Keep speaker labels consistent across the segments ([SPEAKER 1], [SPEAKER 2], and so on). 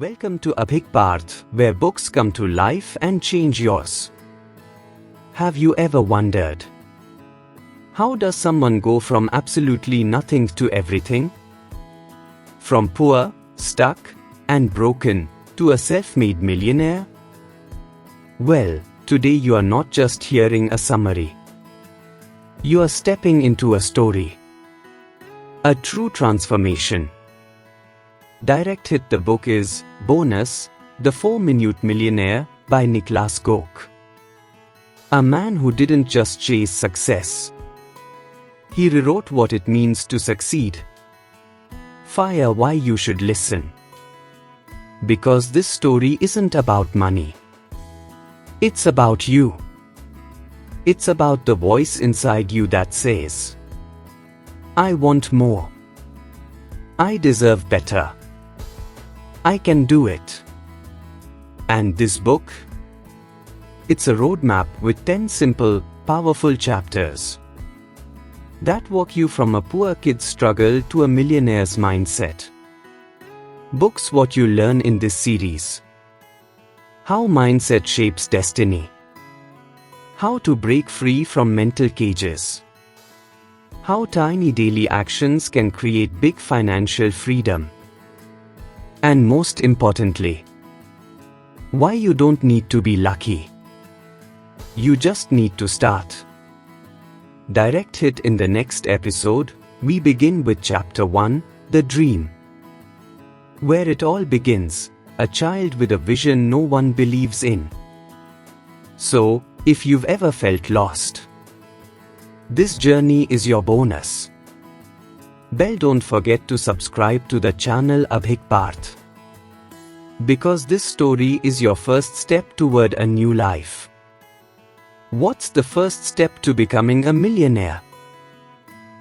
[SPEAKER 1] Welcome to Abhik Parth, where books come to life and change yours. Have you ever wondered, how does someone go from absolutely nothing to everything? From poor, stuck, and broken, to a self-made millionaire? Well, today you are not just hearing a summary. You are stepping into a story. A true transformation. Direct hit. The book is Bonus, The 4-Minute Millionaire by Niklas Goke. A man who didn't just chase success. He rewrote what it means to succeed. Fire. Why you should listen. Because this story isn't about money. It's about you. It's about the voice inside you that says, I want more. I deserve better. I can do it. And this book? It's a roadmap with 10 simple, powerful chapters that walk you from a poor kid's struggle to a millionaire's mindset. Books. What you learn in this series: how mindset shapes destiny, how to break free from mental cages, how tiny daily actions can create big financial freedom, and most importantly, why you don't need to be lucky. You just need to start. Direct hit. In the next episode, we begin with Chapter 1, The Dream. Where it all begins, a child with a vision no one believes in. So, if you've ever felt lost, this journey is your bonus. Don't forget to subscribe to the channel Abhik Parth, because this story is your first step toward a new life. What's the first step to becoming a millionaire?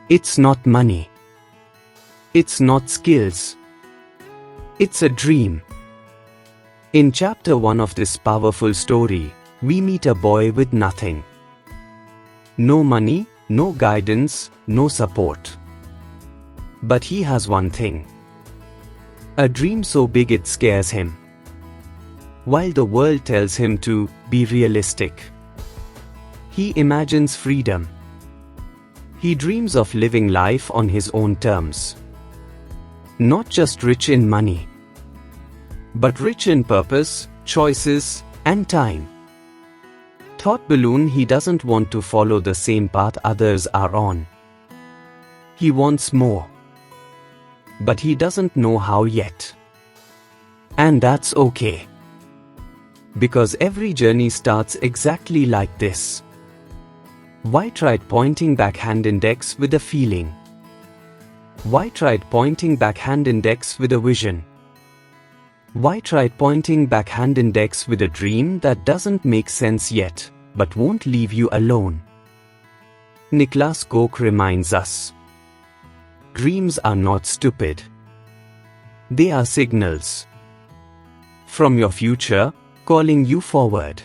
[SPEAKER 1] It's not money. It's not skills. It's a dream. In Chapter 1 of this powerful story, we meet a boy with nothing. No money, no guidance, no support. But he has one thing. A dream so big it scares him. While the world tells him to be realistic, he imagines freedom. He dreams of living life on his own terms. Not just rich in money, but rich in purpose, choices, and time. Thought balloon. He doesn't want to follow the same path others are on. He wants more. But he doesn't know how yet. And that's okay. Because every journey starts exactly like this. Why tried pointing back hand index with a feeling? Why tried pointing back hand index with a vision? Why tried pointing back hand index with a dream that doesn't make sense yet, but won't leave you alone? Niklas Goke reminds us, dreams are not stupid. They are signals from your future, calling you forward.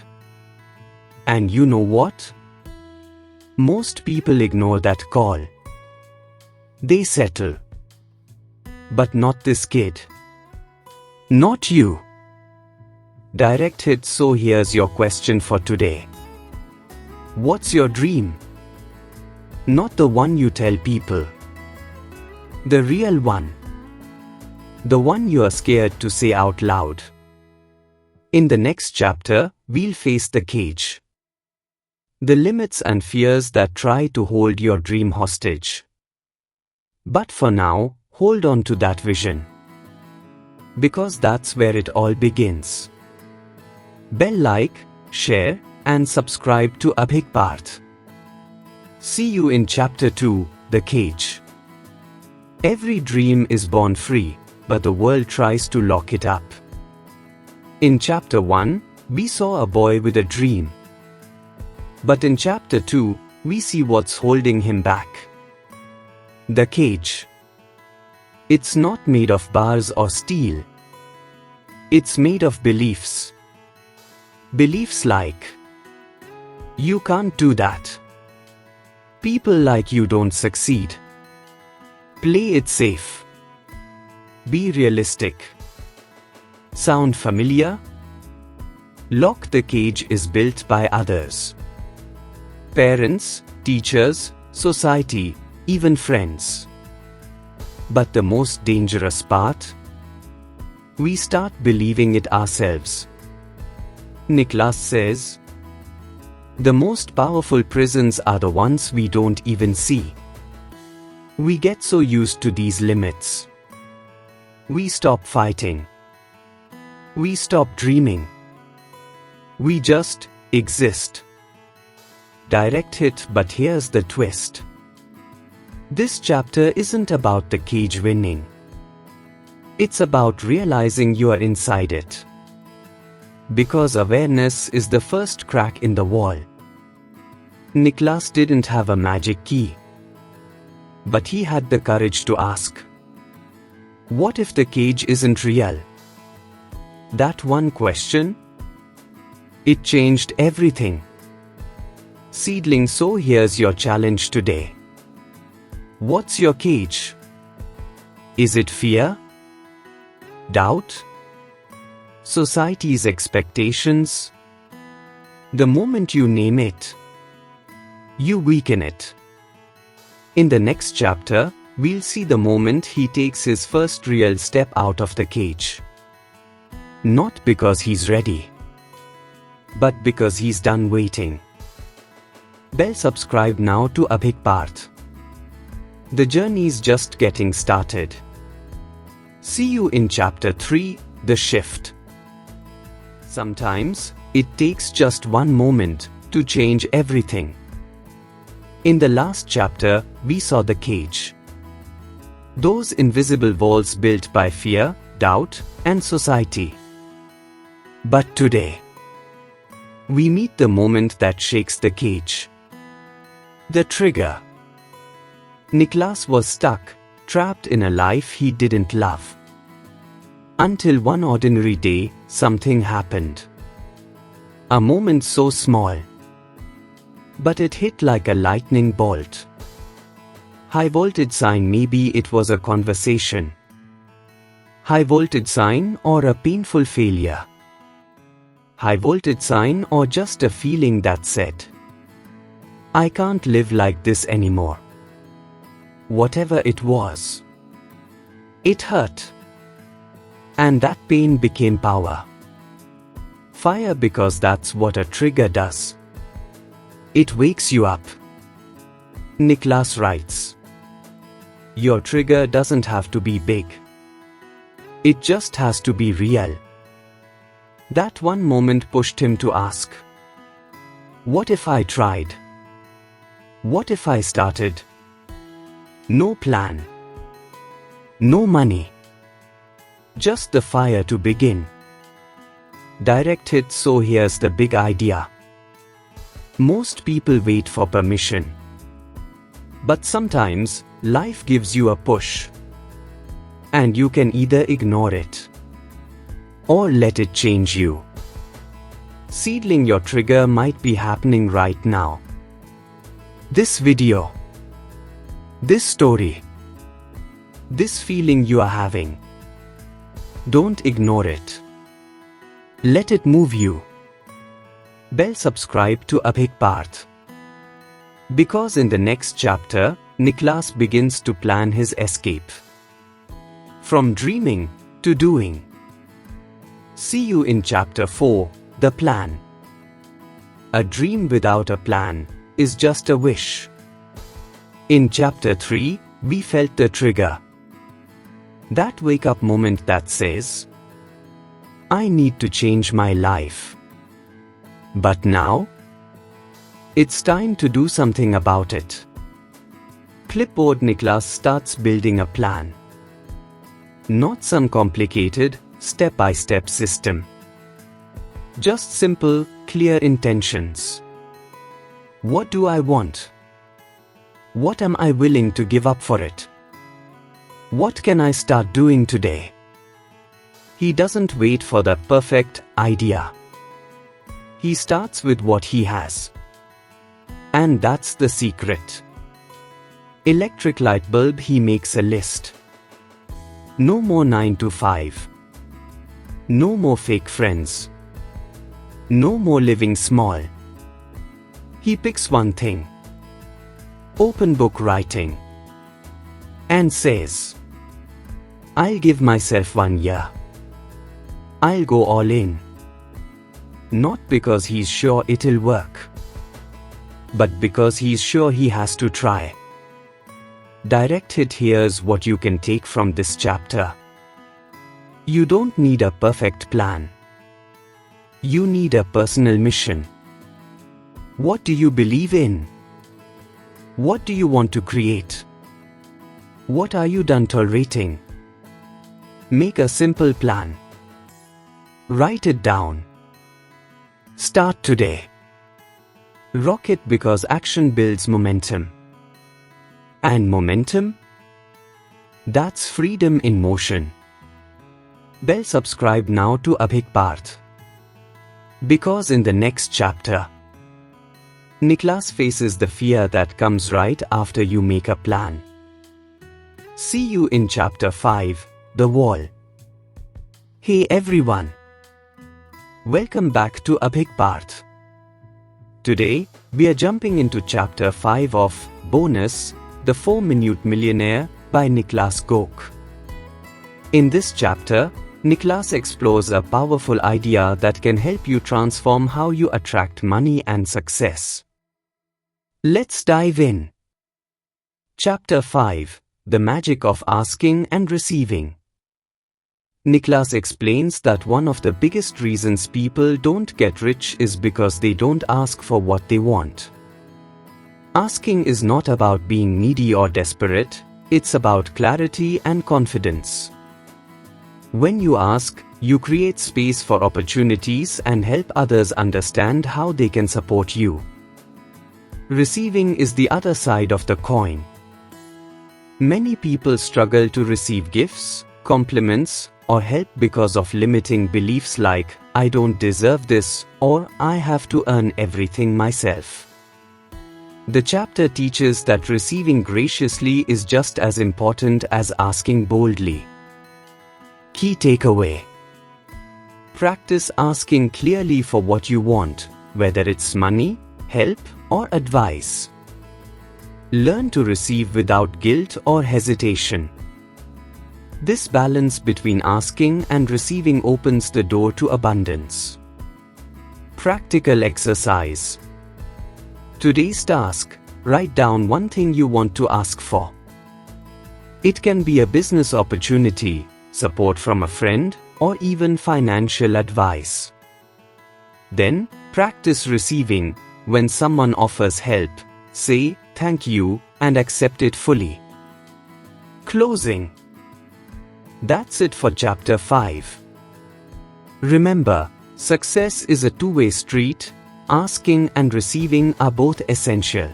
[SPEAKER 1] And you know what? Most people ignore that call. They settle. But not this kid. Not you. Direct hit. So here's your question for today. What's your dream? Not the one you tell people. The real one. The one you are scared to say out loud. In the next chapter, we'll face the cage. The limits and fears that try to hold your dream hostage. But for now, hold on to that vision. Because that's where it all begins. Like, share, and subscribe to Abhik Parth. See you in Chapter 2, The Cage. Every dream is born free, but the world tries to lock it up. In Chapter 1, we saw a boy with a dream. But in Chapter 2, we see what's holding him back. The cage. It's not made of bars or steel. It's made of beliefs. Beliefs like, you can't do that. People like you don't succeed. Play it safe. Be realistic. Sound familiar? Lock the cage is built by others. Parents, teachers, society, even friends. But the most dangerous part? We start believing it ourselves. Niklas says, the most powerful prisons are the ones we don't even see. We get so used to these limits. We stop fighting. We stop dreaming. We just exist. Direct hit, but here's the twist. This chapter isn't about the cage winning. It's about realizing you are inside it. Because awareness is the first crack in the wall. Niklas didn't have a magic key. But he had the courage to ask, what if the cage isn't real? That one question? It changed everything. Seedling, so here's your challenge today. What's your cage? Is it fear? Doubt? Society's expectations? The moment you name it, you weaken it. In the next chapter, we'll see the moment he takes his first real step out of the cage. Not because he's ready, but because he's done waiting. Bell subscribe now to Abhik Parth. The journey's just getting started. See you in chapter 3, The Shift. Sometimes, it takes just one moment to change everything. In the last chapter, we saw the cage. Those invisible walls built by fear, doubt, and society. But today, we meet the moment that shakes the cage. The trigger. Niklas was stuck, trapped in a life he didn't love. Until one ordinary day, something happened. A moment so small, but it hit like a lightning bolt. High voltage sign, maybe it was a conversation. High voltage sign or a painful failure. High voltage sign or just a feeling that said, I can't live like this anymore. Whatever it was, it hurt. And that pain became power. Fire, because that's what a trigger does. It wakes you up. Niklas writes, your trigger doesn't have to be big. It just has to be real. That one moment pushed him to ask, what if I tried? What if I started? No plan. No money. Just the fire to begin. Direct hit, so here's the big idea. Most people wait for permission. But sometimes, life gives you a push. And you can either ignore it or let it change you. Seedling, your trigger might be happening right now. This video, this story, this feeling you are having. Don't ignore it. Let it move you. Bell subscribe to Abhik Parth. Because in the next chapter, Niklas begins to plan his escape. From dreaming to doing. See you in chapter 4, The Plan. A dream without a plan is just a wish. In chapter 3, we felt the trigger. That wake-up moment that says, I need to change my life. But now, it's time to do something about it. Clipboard, Niklas starts building a plan. Not some complicated, step-by-step system. Just simple, clear intentions. What do I want? What am I willing to give up for it? What can I start doing today? He doesn't wait for the perfect idea. He starts with what he has. And that's the secret. Electric light bulb, he makes a list. No more 9 to 5. No more fake friends. No more living small. He picks one thing. Open book writing. And says, I'll give myself 1 year. I'll go all in. Not because he's sure it'll work, but because he's sure he has to try. Direct hit. Here's what you can take from this chapter. You don't need a perfect plan. You need a personal mission. What do you believe in? What do you want to create? What are you done tolerating? Make a simple plan. Write it down. Start today. Rock it, because action builds momentum. And momentum? That's freedom in motion. Bell subscribe now to Abhik Parth. Because in the next chapter, Niklas faces the fear that comes right after you make a plan. See you in chapter 5, The Wall. Hey everyone. Welcome back to Abhik Parth. Today, we are jumping into chapter 5 of Bonus, The 4-Minute Millionaire by Niklas Goke. In this chapter, Niklas explores a powerful idea that can help you transform how you attract money and success. Let's dive in. Chapter 5, The Magic of Asking and Receiving. Niklas explains that one of the biggest reasons people don't get rich is because they don't ask for what they want. Asking is not about being needy or desperate, it's about clarity and confidence. When you ask, you create space for opportunities and help others understand how they can support you. Receiving is the other side of the coin. Many people struggle to receive gifts, compliments, or help because of limiting beliefs like, I don't deserve this, or I have to earn everything myself. The chapter teaches that receiving graciously is just as important as asking boldly. Key takeaway. Practice asking clearly for what you want, whether it's money, help, or advice. Learn to receive without guilt or hesitation. This balance between asking and receiving opens the door to abundance. Practical exercise. Today's task: write down one thing you want to ask for. It can be a business opportunity, support from a friend, or even financial advice. Then, practice receiving. When someone offers help, say thank you and accept it fully. Closing. That's it for chapter 5. Remember, success is a two-way street. Asking and receiving are both essential.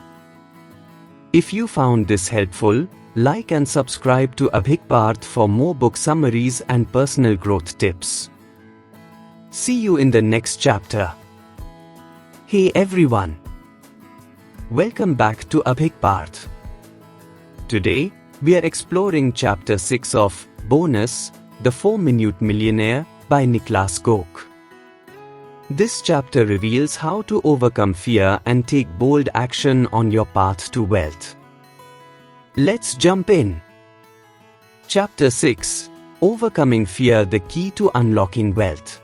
[SPEAKER 1] If you found this helpful, like and subscribe to Abhik Parth for more book summaries and personal growth tips. See you in the next chapter. Hey everyone. Welcome back to Abhik Parth. Today, we are exploring chapter 6 of Bonus, The 4-Minute Millionaire by Niklas Goke. This chapter reveals how to overcome fear and take bold action on your path to wealth. Let's jump in. Chapter 6, Overcoming Fear, the Key to Unlocking Wealth.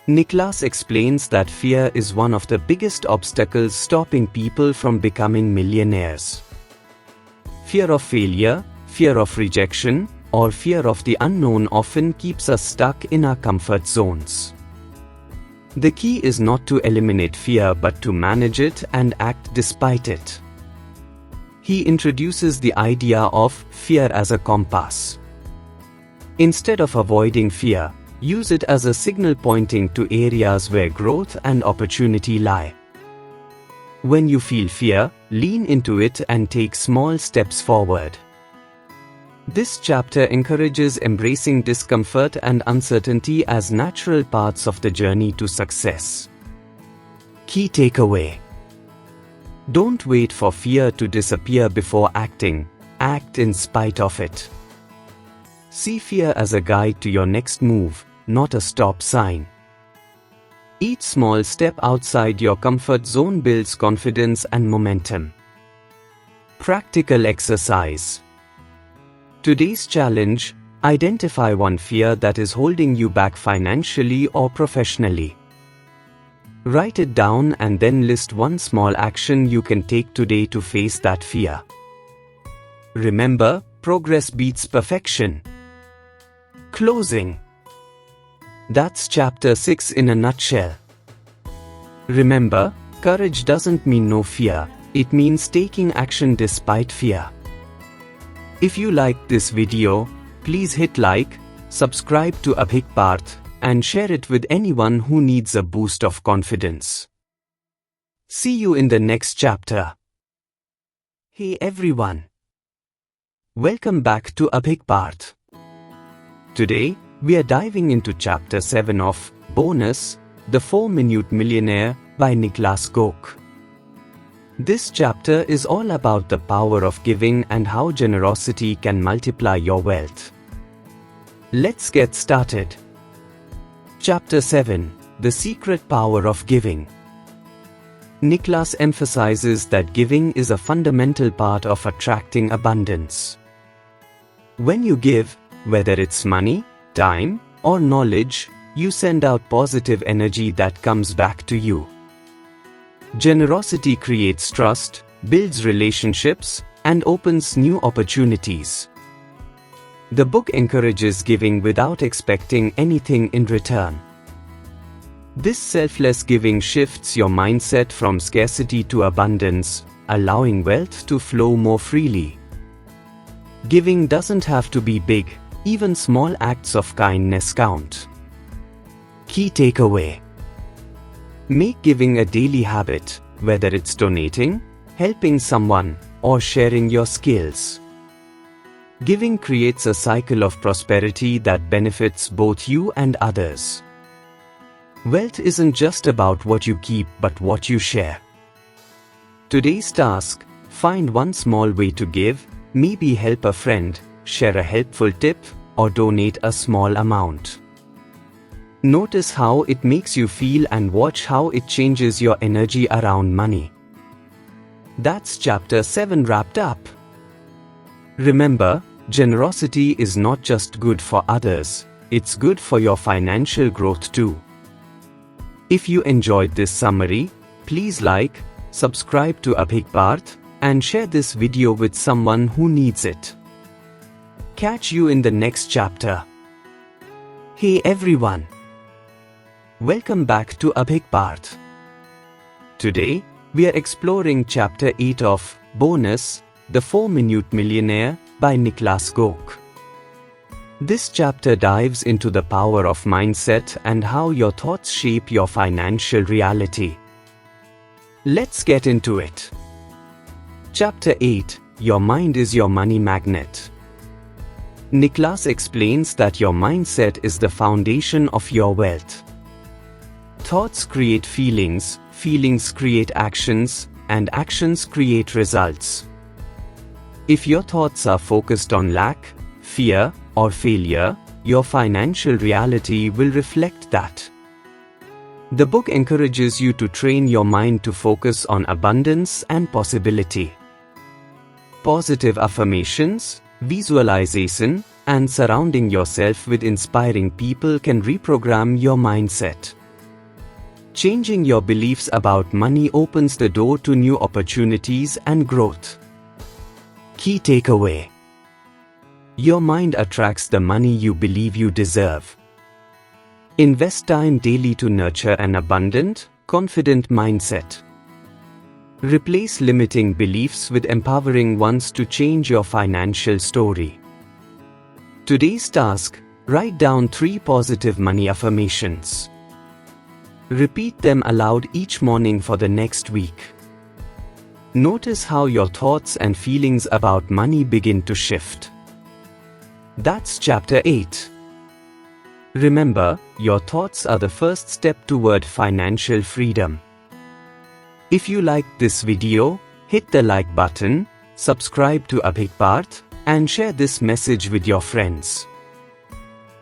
[SPEAKER 1] Niklas explains that fear is one of the biggest obstacles stopping people from becoming millionaires. Fear of failure, fear of rejection, or fear of the unknown often keeps us stuck in our comfort zones. The key is not to eliminate fear but to manage it and act despite it. He introduces the idea of fear as a compass. Instead of avoiding fear, use it as a signal pointing to areas where growth and opportunity lie. When you feel fear, lean into it and take small steps forward. This chapter encourages embracing discomfort and uncertainty as natural parts of the journey to success. Key takeaway. Don't wait for fear to disappear before acting, act in spite of it. See fear as a guide to your next move, not a stop sign. Each small step outside your comfort zone builds confidence and momentum. Practical exercise. Today's challenge: identify one fear that is holding you back financially or professionally. Write it down and then list one small action you can take today to face that fear. Remember, progress beats perfection. Closing. That's chapter 6 in a nutshell. Remember, courage doesn't mean no fear, it means taking action despite fear. If you liked this video, please hit like, subscribe to Abhik Parth, and share it with anyone who needs a boost of confidence. See you in the next chapter. Hey everyone. Welcome back to Abhik Parth. Today, we are diving into chapter 7 of Bonus, the 4-Minute Millionaire by Niklas Goke. This chapter is all about the power of giving and how generosity can multiply your wealth. Let's get started. Chapter 7: The Secret Power of Giving. Niklas emphasizes that giving is a fundamental part of attracting abundance. When you give, whether it's money, time, or knowledge, you send out positive energy that comes back to you. Generosity creates trust, builds relationships, and opens new opportunities. The book encourages giving without expecting anything in return. This selfless giving shifts your mindset from scarcity to abundance, allowing wealth to flow more freely. Giving doesn't have to be big, even small acts of kindness count. Key takeaway: make giving a daily habit, whether it's donating, helping someone, or sharing your skills. Giving creates a cycle of prosperity that benefits both you and others. Wealth isn't just about what you keep but what you share. Today's task: find one small way to give, maybe help a friend, share a helpful tip, or donate a small amount. Notice how it makes you feel and watch how it changes your energy around money. That's chapter 7 wrapped up. Remember, generosity is not just good for others, it's good for your financial growth too. If you enjoyed this summary, please like, subscribe to Abhik Parth, and share this video with someone who needs it. Catch you in the next chapter. Hey everyone. Welcome back to Abhik Parth. Today, we are exploring chapter 8 of Bonus, the 4-Minute Millionaire by Niklas Goke. This chapter dives into the power of mindset and how your thoughts shape your financial reality. Let's get into it. Chapter 8: Your Mind is Your Money Magnet. Niklas explains that your mindset is the foundation of your wealth. Thoughts create feelings, feelings create actions, and actions create results. If your thoughts are focused on lack, fear, or failure, your financial reality will reflect that. The book encourages you to train your mind to focus on abundance and possibility. Positive affirmations, visualization, and surrounding yourself with inspiring people can reprogram your mindset. Changing your beliefs about money opens the door to new opportunities and growth. Key takeaway: your mind attracts the money you believe you deserve. Invest time daily to nurture an abundant, confident mindset. Replace limiting beliefs with empowering ones to change your financial story. Today's task: write down 3 positive money affirmations. Repeat them aloud each morning for the next week. Notice how your thoughts and feelings about money begin to shift. That's chapter 8. Remember, your thoughts are the first step toward financial freedom. If you liked this video, hit the like button, subscribe to Abhik Parth, and share this message with your friends.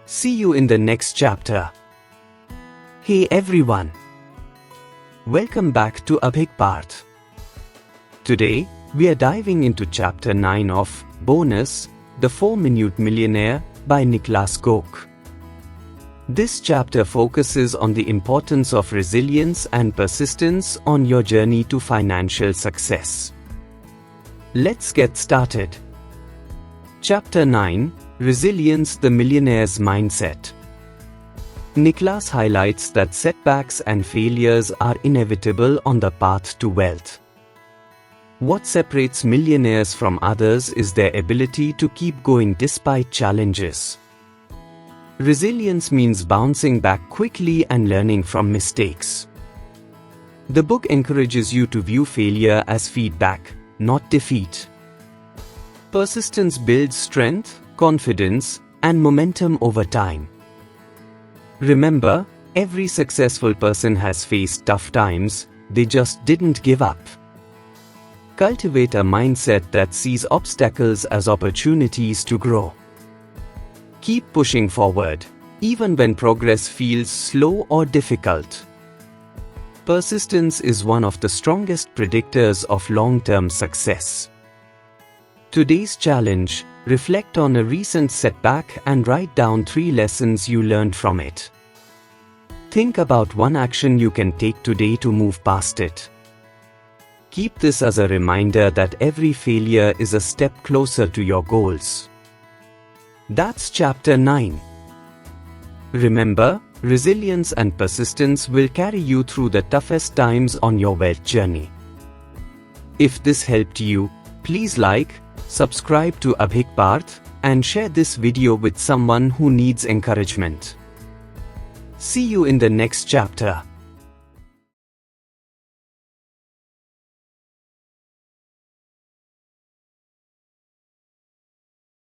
[SPEAKER 1] See you in the next chapter. Hey everyone. Welcome back to Abhik Parth. Today, we are diving into Chapter 9 of Bonus, the 4-Minute Millionaire by Niklas Goke. This chapter focuses on the importance of resilience and persistence on your journey to financial success. Let's get started. Chapter 9, Resilience, the Millionaire's Mindset. Niklas highlights that setbacks and failures are inevitable on the path to wealth. What separates millionaires from others is their ability to keep going despite challenges. Resilience means bouncing back quickly and learning from mistakes. The book encourages you to view failure as feedback, not defeat. Persistence builds strength, confidence, and momentum over time. Remember, every successful person has faced tough times, they just didn't give up. Cultivate a mindset that sees obstacles as opportunities to grow. Keep pushing forward, even when progress feels slow or difficult. Persistence is one of the strongest predictors of long-term success. Today's challenge: reflect on a recent setback and write down 3 lessons you learned from it. Think about one action you can take today to move past it. Keep this as a reminder that every failure is a step closer to your goals. That's Chapter 9. Remember, resilience and persistence will carry you through the toughest times on your wealth journey. If this helped you, please like, subscribe to Abhik Parth, and share this video with someone who needs encouragement. See you in the next chapter.